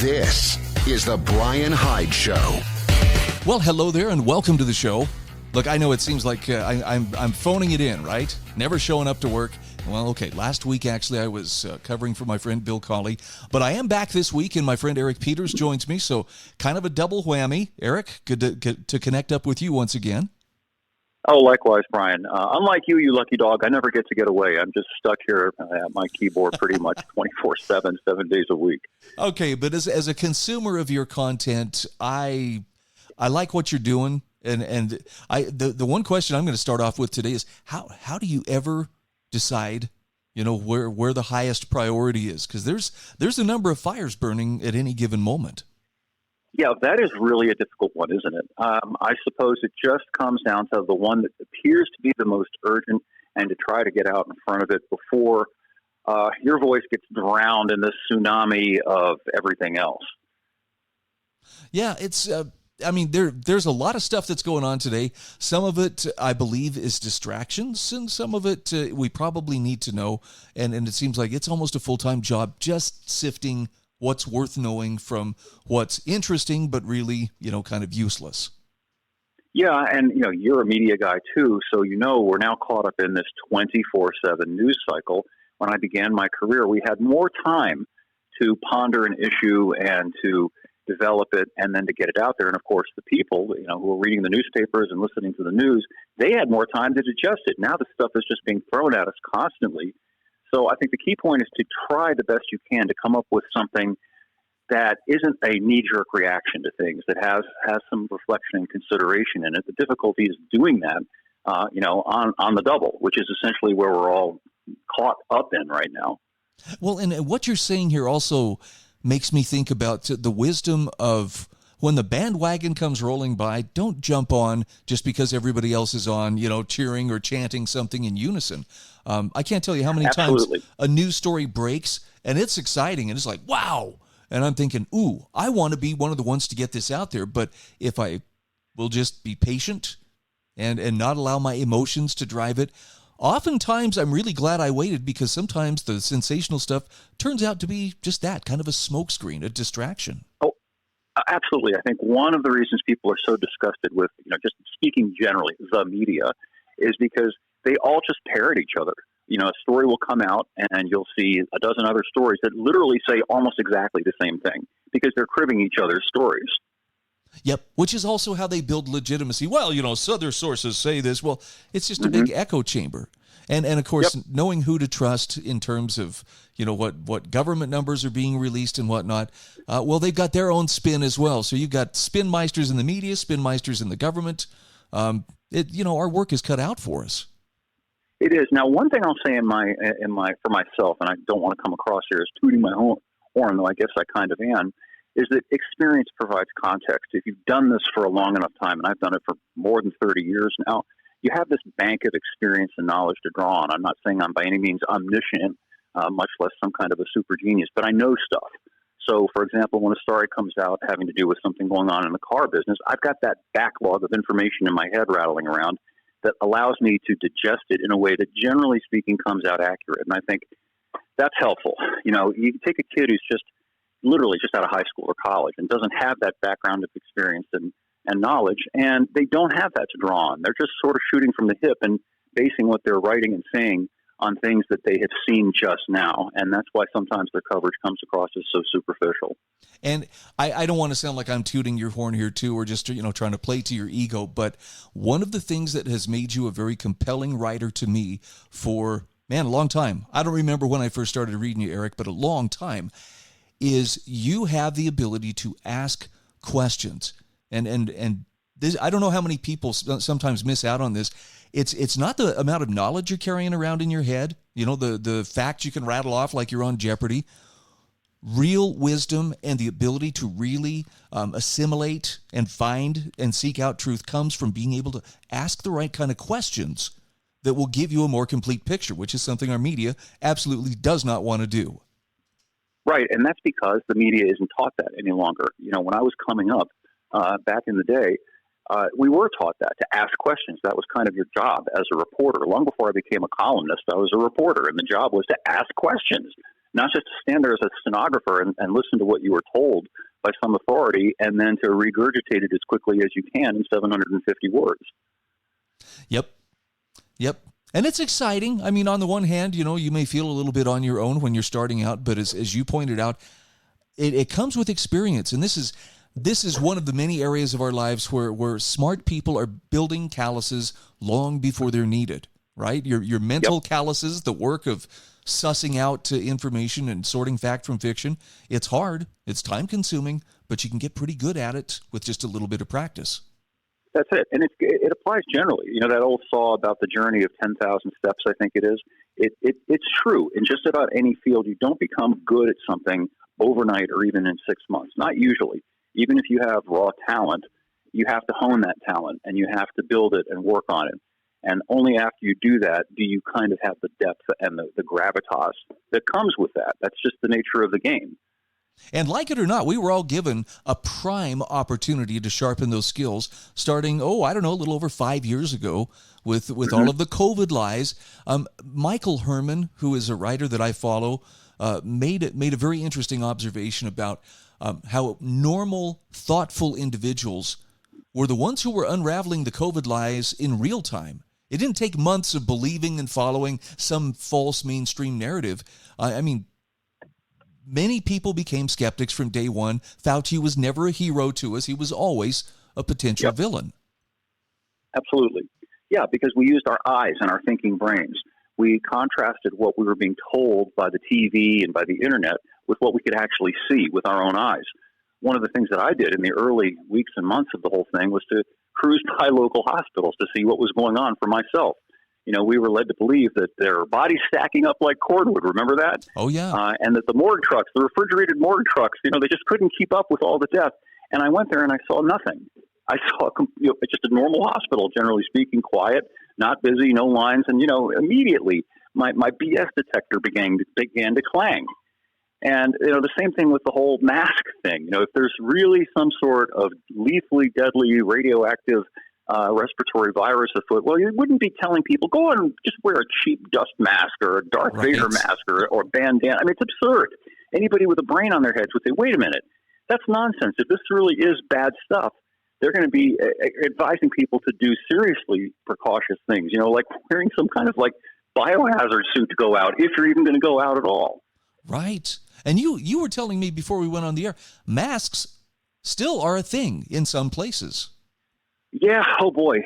This is the Bryan Hyde Show. Well, hello there, and welcome to the show. Look, I know it seems like I'm phoning it in, right? Never showing up to work. Well, okay, last week, actually, I was covering for my friend Bill Cawley, but I am back this week, and my friend Eric Peters joins me, so kind of a double whammy. Eric, good to connect up with you once again. Oh, likewise, Brian. Unlike you lucky dog, I never get to get away. I'm just stuck here at my keyboard pretty much 24/7, 7 days a week. Okay, but as a consumer of your content, I like what you're doing, and the one question I'm going to start off with today is how do you ever decide, where the highest priority is? Because there's a number of fires burning at any given moment. Yeah, that is really a difficult one, isn't it? I suppose it just comes down to the one that appears to be the most urgent and to try to get out in front of it before your voice gets drowned in this tsunami of everything else. Yeah, it's... there's a lot of stuff that's going on today. Some of it, I believe, is distractions, and some of it we probably need to know. And it seems like it's almost a full-time job just sifting what's worth knowing from what's interesting but really, kind of useless. Yeah, and, you're a media guy, too, so we're now caught up in this 24/7 news cycle. When I began my career, we had more time to ponder an issue and to develop it and then to get it out there. And of course, the people, who are reading the newspapers and listening to the news, they had more time to digest it. Now this stuff is just being thrown at us constantly. So I think the key point is to try the best you can to come up with something that isn't a knee-jerk reaction to things, that has some reflection and consideration in it. The difficulty is doing that, on the double, which is essentially where we're all caught up in right now. Well, and what you're saying here also makes me think about the wisdom of when the bandwagon comes rolling by, don't jump on just because everybody else is on, cheering or chanting something in unison. I can't tell you how many Absolutely. times a news story breaks and it's exciting and it's like, wow. And I'm thinking, ooh, I want to be one of the ones to get this out there. But if I will just be patient and not allow my emotions to drive it, oftentimes, I'm really glad I waited, because sometimes the sensational stuff turns out to be just that, kind of a smokescreen, a distraction. Oh, absolutely. I think one of the reasons people are so disgusted with, just speaking generally, the media, is because they all just parrot each other. A story will come out and you'll see a dozen other stories that literally say almost exactly the same thing because they're cribbing each other's stories. Yep, which is also how they build legitimacy. Well, other sources say this. Well, it's just a big echo chamber. And of course, knowing who to trust in terms of, what government numbers are being released and whatnot. Well, they've got their own spin as well. So you've got spin meisters in the media, spin meisters in the government. Our work is cut out for us. It is. Now, one thing I'll say for myself, and I don't want to come across here as tooting my horn, though I guess I kind of am, is that experience provides context. If you've done this for a long enough time, and I've done it for more than 30 years now, you have this bank of experience and knowledge to draw on. I'm not saying I'm by any means omniscient, much less some kind of a super genius, but I know stuff. So, for example, when a story comes out having to do with something going on in the car business, I've got that backlog of information in my head rattling around that allows me to digest it in a way that, generally speaking, comes out accurate. And I think that's helpful. You can take a kid who's literally just out of high school or college and doesn't have that background of experience and knowledge, and they don't have that to draw on. They're just sort of shooting from the hip and basing what they're writing and saying on things that they have seen just now, and that's why sometimes their coverage comes across as so superficial. And I don't want to sound like I'm tooting your horn here too, or just trying to play to your ego, but one of the things that has made you a very compelling writer to me for, a long time, I don't remember when I first started reading you, Eric, but a long time, is you have the ability to ask questions. And this, I don't know how many people sometimes miss out on this. It's not the amount of knowledge you're carrying around in your head, the facts you can rattle off like you're on Jeopardy. Real wisdom and the ability to really assimilate and find and seek out truth comes from being able to ask the right kind of questions that will give you a more complete picture, which is something our media absolutely does not want to do. Right, and that's because the media isn't taught that any longer. When I was coming up back in the day, we were taught that, to ask questions. That was kind of your job as a reporter. Long before I became a columnist, I was a reporter, and the job was to ask questions. not just to stand there as a stenographer and listen to what you were told by some authority and then to regurgitate it as quickly as you can in 750 words. Yep. And it's exciting. I mean, on the one hand, you may feel a little bit on your own when you're starting out, but as you pointed out, it comes with experience. And this is one of the many areas of our lives where smart people are building calluses long before they're needed, right? Your mental calluses, the work of sussing out information and sorting fact from fiction. It's hard. It's time consuming, but you can get pretty good at it with just a little bit of practice. That's it. And it applies generally. That old saw about the journey of 10,000 steps, I think it is. It's true. In just about any field, you don't become good at something overnight or even in 6 months. Not usually. Even if you have raw talent, you have to hone that talent and you have to build it and work on it. And only after you do that do you kind of have the depth and the gravitas that comes with that. That's just the nature of the game. And like it or not, we were all given a prime opportunity to sharpen those skills starting, a little over 5 years ago with all of the COVID lies. Michael Herman, who is a writer that I follow, made a very interesting observation about how normal, thoughtful individuals were the ones who were unraveling the COVID lies in real time. It didn't take months of believing and following some false mainstream narrative. Many people became skeptics from day one. Fauci was never a hero to us. He was always a potential villain. Absolutely. Yeah, because we used our eyes and our thinking brains. We contrasted what we were being told by the TV and by the internet with what we could actually see with our own eyes. One of the things that I did in the early weeks and months of the whole thing was to cruise by local hospitals to see what was going on for myself. We were led to believe that there are bodies stacking up like cordwood. Remember that? Oh, yeah. And that the morgue trucks, the refrigerated morgue trucks, they just couldn't keep up with all the death. And I went there and I saw nothing. I saw just a normal hospital, generally speaking, quiet, not busy, no lines. And, immediately my BS detector began to clang. And, the same thing with the whole mask thing. If there's really some sort of lethally deadly radioactive respiratory virus afoot, well, you wouldn't be telling people, go and just wear a cheap dust mask or a Darth Vader mask or bandana. It's absurd. Anybody with a brain on their heads would say, wait a minute, that's nonsense. If this really is bad stuff, they're going to be advising people to do seriously precautious things, like wearing some kind of biohazard suit to go out, if you're even going to go out at all. Right. And you were telling me before we went on the air, masks still are a thing in some places. Yeah, oh boy.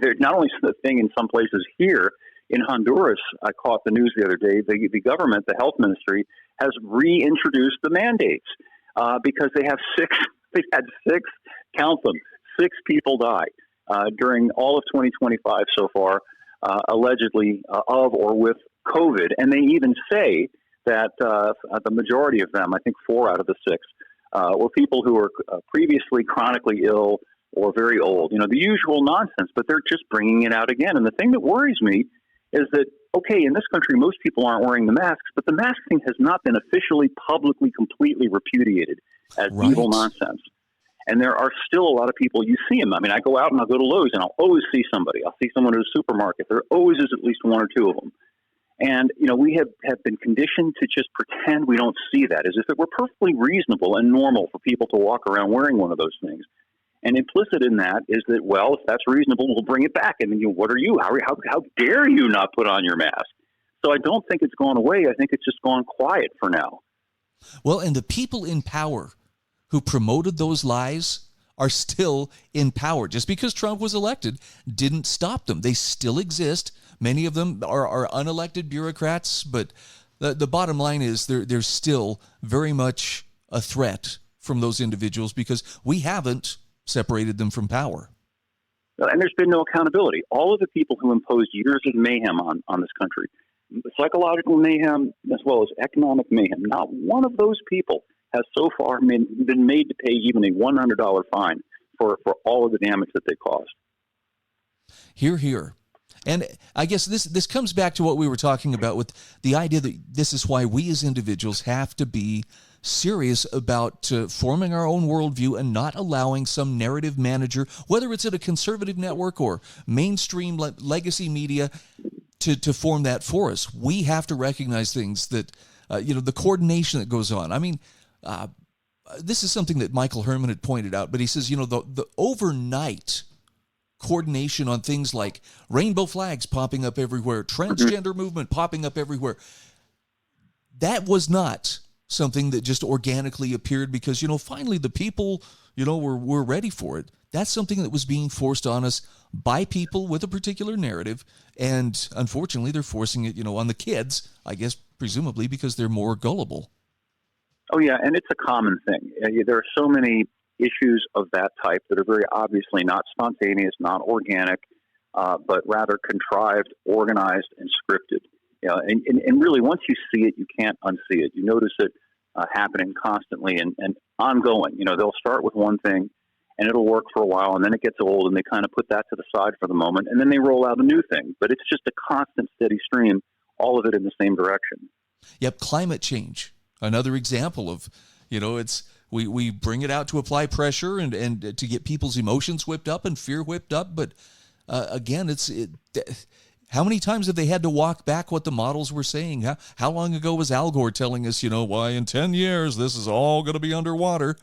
They're not only a thing in some places here, in Honduras, I caught the news the other day, the government, the health ministry, has reintroduced the mandates because they had six, count them, 6 people die during all of 2025 so far, allegedly of or with COVID. And they even say that the majority of them, I think 4 out of the 6, were people who were previously chronically ill or very old, the usual nonsense, but they're just bringing it out again. And the thing that worries me is that, okay, in this country, most people aren't wearing the masks, but the mask thing has not been officially, publicly, completely repudiated as evil nonsense. And there are still a lot of people, you see them. I go out and I'll go to Lowe's and I'll always see somebody. I'll see someone at a supermarket. There always is at least 1 or 2 of them. And, we have been conditioned to just pretend we don't see that, as if it were perfectly reasonable and normal for people to walk around wearing one of those things. And implicit in that is that, well, if that's reasonable, we'll bring it back. And then what are you? How dare you not put on your mask? So I don't think it's gone away. I think it's just gone quiet for now. Well, and the people in power who promoted those lies are still in power. Just because Trump was elected didn't stop them. They still exist. Many of them are unelected bureaucrats, but the bottom line is they're still very much a threat from those individuals because we haven't separated them from power. And there's been no accountability. All of the people who imposed years of mayhem on this country, psychological mayhem as well as economic mayhem, not one of those people has so far been made to pay even a $100 fine for all of the damage that they caused. Hear, hear. And I guess this comes back to what we were talking about with the idea that this is why we as individuals have to be serious about forming our own worldview and not allowing some narrative manager, whether it's at a conservative network or mainstream legacy media, to form that for us. We have to recognize things that the coordination that goes on. I mean, this is something that Michael Herman had pointed out, but he says, the overnight coordination on things like rainbow flags popping up everywhere, transgender movement popping up everywhere, that was not something that just organically appeared because, finally the people, were ready for it. That's something that was being forced on us by people with a particular narrative, and unfortunately they're forcing it, on the kids, I guess, presumably because they're more gullible. Oh, yeah, and it's a common thing. There are so many issues of that type that are very obviously not spontaneous, not organic, but rather contrived, organized, and scripted. And really, once you see it, you can't unsee it. You notice it happening constantly and ongoing. They'll start with one thing, and it'll work for a while, and then it gets old, and they kind of put that to the side for the moment, and then they roll out a new thing. But it's just a constant, steady stream, all of it in the same direction. Yep, climate change. Another example of, we bring it out to apply pressure and to get people's emotions whipped up and fear whipped up. But again, how many times have they had to walk back what the models were saying? How long ago was Al Gore telling us, why in 10 years this is all going to be underwater?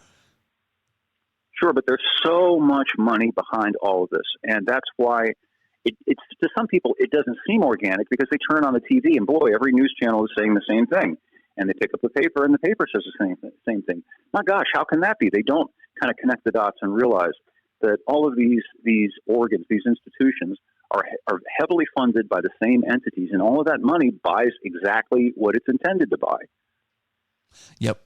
Sure, but there's so much money behind all of this. And that's why it's to some people, it doesn't seem organic because they turn on the TV and boy, every news channel is saying the same thing. And they pick up the paper, and the paper says the same thing. My gosh, how can that be? They don't kind of connect the dots and realize that all of these organs, these institutions, are heavily funded by the same entities, and all of that money buys exactly what it's intended to buy. Yep.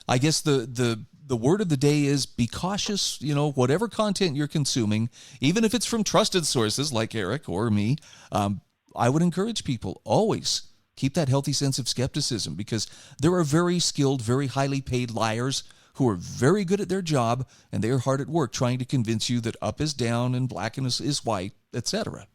I guess the word of the day is be cautious, whatever content you're consuming, even if it's from trusted sources like Eric or me, I would encourage people always keep that healthy sense of skepticism because there are very skilled, very highly paid liars who are very good at their job and they are hard at work trying to convince you that up is down and black is white, etc.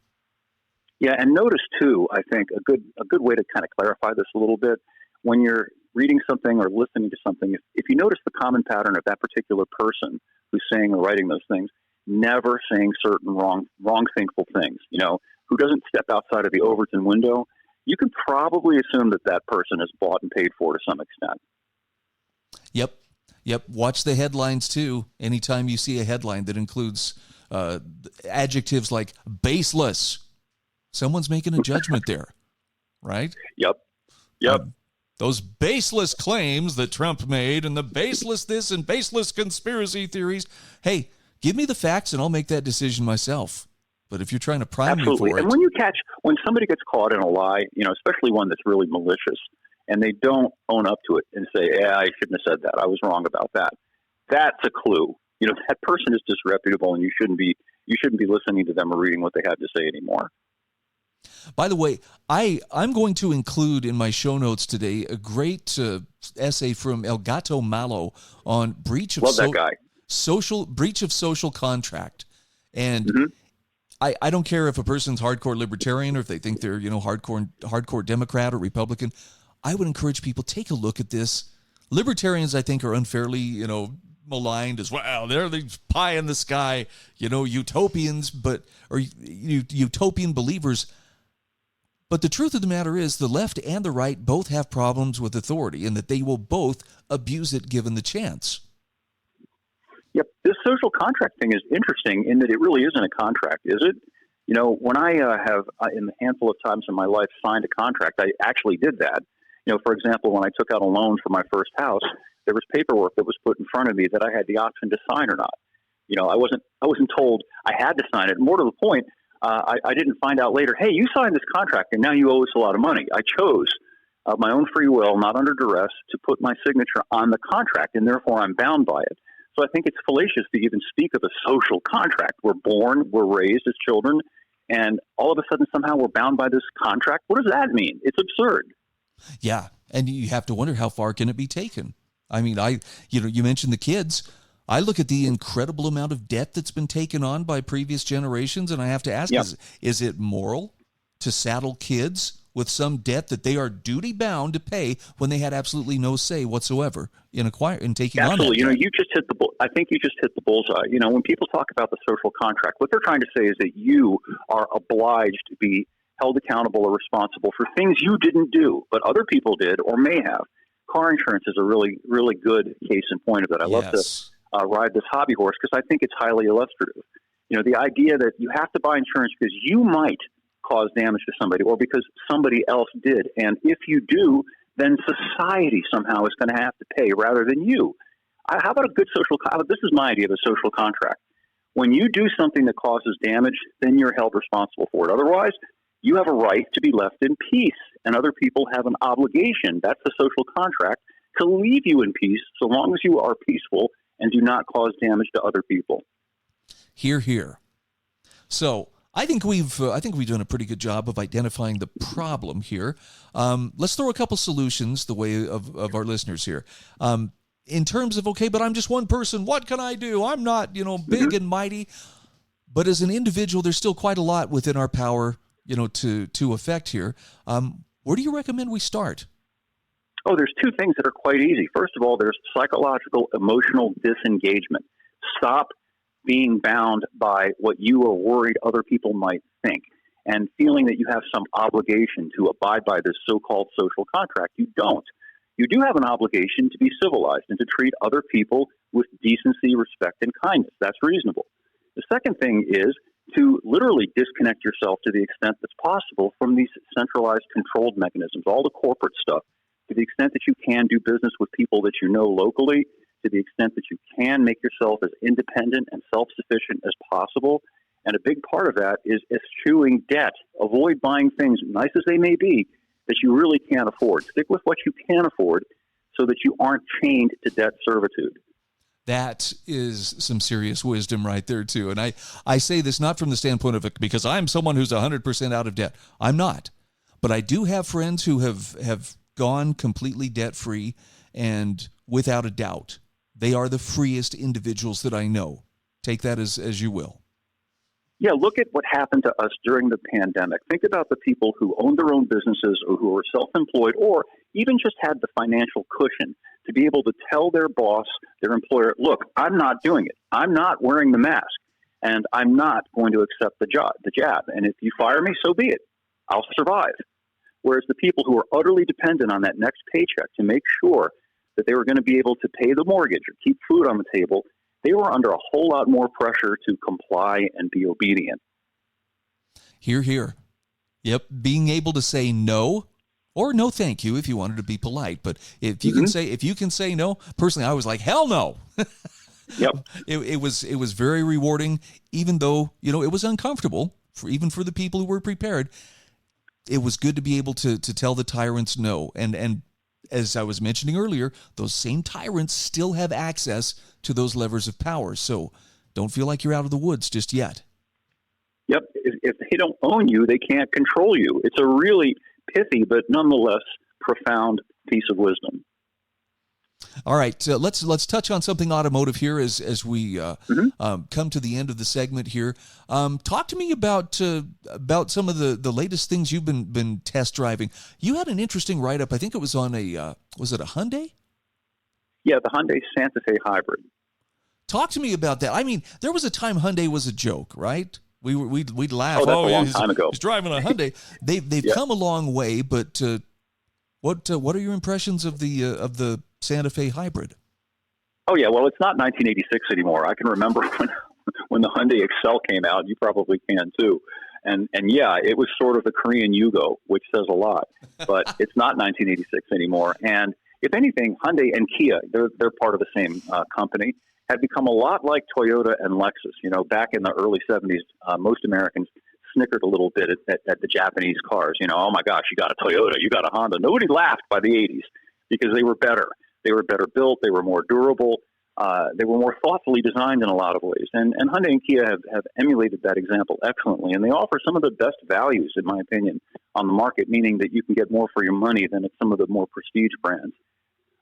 Yeah, and notice too, I think a good way to kind of clarify this a little bit, when you're reading something or listening to something, if you notice the common pattern of that particular person who's saying or writing those things, never saying certain wrong thinkful things, who doesn't step outside of the Overton window, you can probably assume that person is bought and paid for to some extent. Yep. Watch the headlines too. Anytime you see a headline that includes adjectives like baseless, someone's making a judgment there, right? Yep. Those baseless claims that Trump made and the baseless this and baseless conspiracy theories. Hey, give me the facts and I'll make that decision myself. But if you're trying to prime me for it. And when somebody gets caught in a lie, especially one that's really malicious, and they don't own up to it and say, yeah, I shouldn't have said that. I was wrong about that. That's a clue. That person is disreputable and you shouldn't be listening to them or reading what they have to say anymore. By the way, I'm going to include in my show notes today a great essay from Gato Malo on breach of social contract. And I don't care if a person's hardcore libertarian or if they think they're, hardcore Democrat or Republican. I would encourage people, take a look at this. Libertarians, I think, are unfairly, maligned as well. They're the pie in the sky, utopians, utopian believers. But the truth of the matter is the left and the right both have problems with authority and that they will both abuse it given the chance. Yep. This social contract thing is interesting in that it really isn't a contract, is it? When I have, in a handful of times in my life, signed a contract, I actually did that. For example, when I took out a loan for my first house, there was paperwork that was put in front of me that I had the option to sign or not. I wasn't told I had to sign it. More to the point, I didn't find out later, hey, you signed this contract and now you owe us a lot of money. I chose of my own free will, not under duress, to put my signature on the contract, and therefore I'm bound by it. So I think it's fallacious to even speak of a social contract. We're born, we're raised as children, and all of a sudden somehow we're bound by this contract. What does that mean? It's absurd. Yeah, and you have to wonder how far can it be taken. I mean, you mentioned the kids. I look at the incredible amount of debt that's been taken on by previous generations, and I have to ask, is it moral to saddle kids with some debt that they are duty bound to pay when they had absolutely no say whatsoever in taking on that debt? I think you just hit the bullseye. When people talk about the social contract, what they're trying to say is that you are obliged to be held accountable or responsible for things you didn't do, but other people did or may have. Car insurance is a really, really good case in point of that. I love to ride this hobby horse because I think it's highly illustrative. You know, the idea that you have to buy insurance because you might cause damage to somebody or because somebody else did. And if you do, then society somehow is going to have to pay rather than you. How about a good social contract? This is my idea of a social contract. When you do something that causes damage, then you're held responsible for it. Otherwise, you have a right to be left in peace, and other people have an obligation. That's the social contract, to leave you in peace so long as you are peaceful and do not cause damage to other people. Hear, hear. So I think we've done a pretty good job of identifying the problem here. Let's throw a couple solutions the way of our listeners here. In terms of, okay, but I'm just one person. What can I do? I'm not, big and mighty. But as an individual, there's still quite a lot within our power, to affect here. Where do you recommend we start? Oh, there's two things that are quite easy. First of all, there's psychological, emotional disengagement. Stop being bound by what you are worried other people might think and feeling that you have some obligation to abide by this so-called social contract. You don't. You do have an obligation to be civilized and to treat other people with decency, respect, and kindness. That's reasonable. The second thing is to literally disconnect yourself to the extent that's possible from these centralized controlled mechanisms, all the corporate stuff, to the extent that you can do business with people that you know locally, to the extent that you can make yourself as independent and self-sufficient as possible. And a big part of that is eschewing debt. Avoid buying things, nice as they may be, that you really can't afford. Stick with what you can afford so that you aren't chained to debt servitude. That is some serious wisdom right there, too. And I say this not from the standpoint of because I'm someone who's 100% out of debt. I'm not. But I do have friends who have gone completely debt-free, and without a doubt, they are the freest individuals that I know. Take that as you will. Yeah, look at what happened to us during the pandemic. Think about the people who owned their own businesses or who were self-employed or even just had the financial cushion to be able to tell their boss, their employer, look, I'm not doing it. I'm not wearing the mask, and I'm not going to accept the jab. And if you fire me, so be it. I'll survive. Whereas the people who are utterly dependent on that next paycheck to make sure that they were going to be able to pay the mortgage or keep food on the table, they were under a whole lot more pressure to comply and be obedient. Hear, hear. Yep, being able to say no or no thank you if you wanted to be polite. But if you can say no, personally, I was like, hell no. Yep. It was very rewarding, even though, it was uncomfortable even for the people who were prepared. It was good to be able to tell the tyrants no. And as I was mentioning earlier, those same tyrants still have access to those levers of power. So don't feel like you're out of the woods just yet. Yep. If they don't own you, they can't control you. It's a really pithy, but nonetheless profound piece of wisdom. All right, let's touch on something automotive here as we come to the end of the segment here. Talk to me about some of the latest things you've been test driving. You had an interesting write-up. I think it was on was it a Hyundai? Yeah, the Hyundai Santa Fe Hybrid. Talk to me about that. I mean, there was a time Hyundai was a joke, right? We'd laugh. Oh, that's a long time ago. He's driving a Hyundai. They've come a long way, but what are your impressions of the Santa Fe Hybrid? Oh yeah, well, it's not 1986 anymore. I can remember when the Hyundai Excel came out. You probably can too. And yeah, it was sort of the Korean Yugo, which says a lot. But it's not 1986 anymore. And if anything, Hyundai and Kia, they're part of the same company, had become a lot like Toyota and Lexus. Back in the early 70s, most Americans snickered a little bit at the Japanese cars. Oh my gosh, you got a Toyota, you got a Honda. Nobody laughed by the 80s because they were better. They were better built. They were more durable. They were more thoughtfully designed in a lot of ways. And Hyundai and Kia have emulated that example excellently. And they offer some of the best values, in my opinion, on the market, meaning that you can get more for your money than at some of the more prestige brands.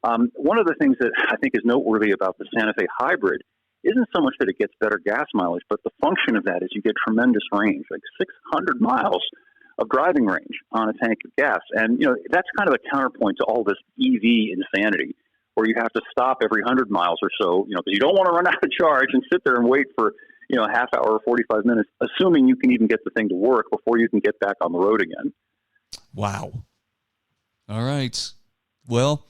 One of the things that I think is noteworthy about the Santa Fe Hybrid isn't so much that it gets better gas mileage, but the function of that is you get tremendous range, like 600 miles of driving range on a tank of gas. And, that's kind of a counterpoint to all this EV insanity, where you have to stop every 100 miles or so, because you don't want to run out of charge and sit there and wait for, a half hour or 45 minutes, assuming you can even get the thing to work before you can get back on the road again. Wow. All right. Well,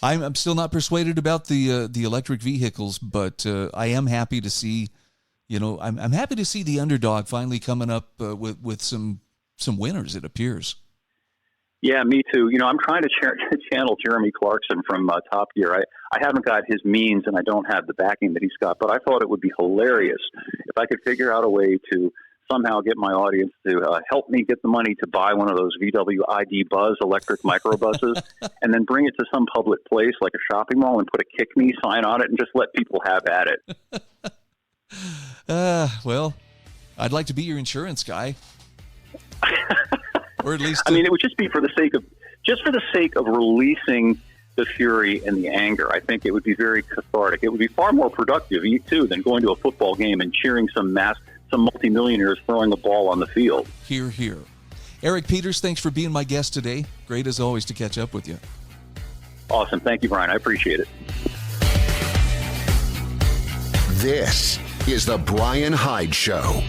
I'm still not persuaded about the electric vehicles, but I am happy to see, I'm happy to see the underdog finally coming up with some winners, it appears. Yeah, me too. I'm trying to channel Jeremy Clarkson from Top Gear. I haven't got his means and I don't have the backing that he's got, but I thought it would be hilarious if I could figure out a way to somehow get my audience to help me get the money to buy one of those VW ID Buzz electric microbuses and then bring it to some public place like a shopping mall and put a kick me sign on it and just let people have at it. Well, I'd like to be your insurance guy. Or at least it would just be for the sake of releasing the fury and the anger. I think it would be very cathartic. It would be far more productive too than going to a football game and cheering some multimillionaires throwing a ball on the field. Hear, hear. Eric Peters, thanks for being my guest today. Great as always to catch up with you. Awesome. Thank you, Brian. I appreciate it. This is the Bryan Hyde Show.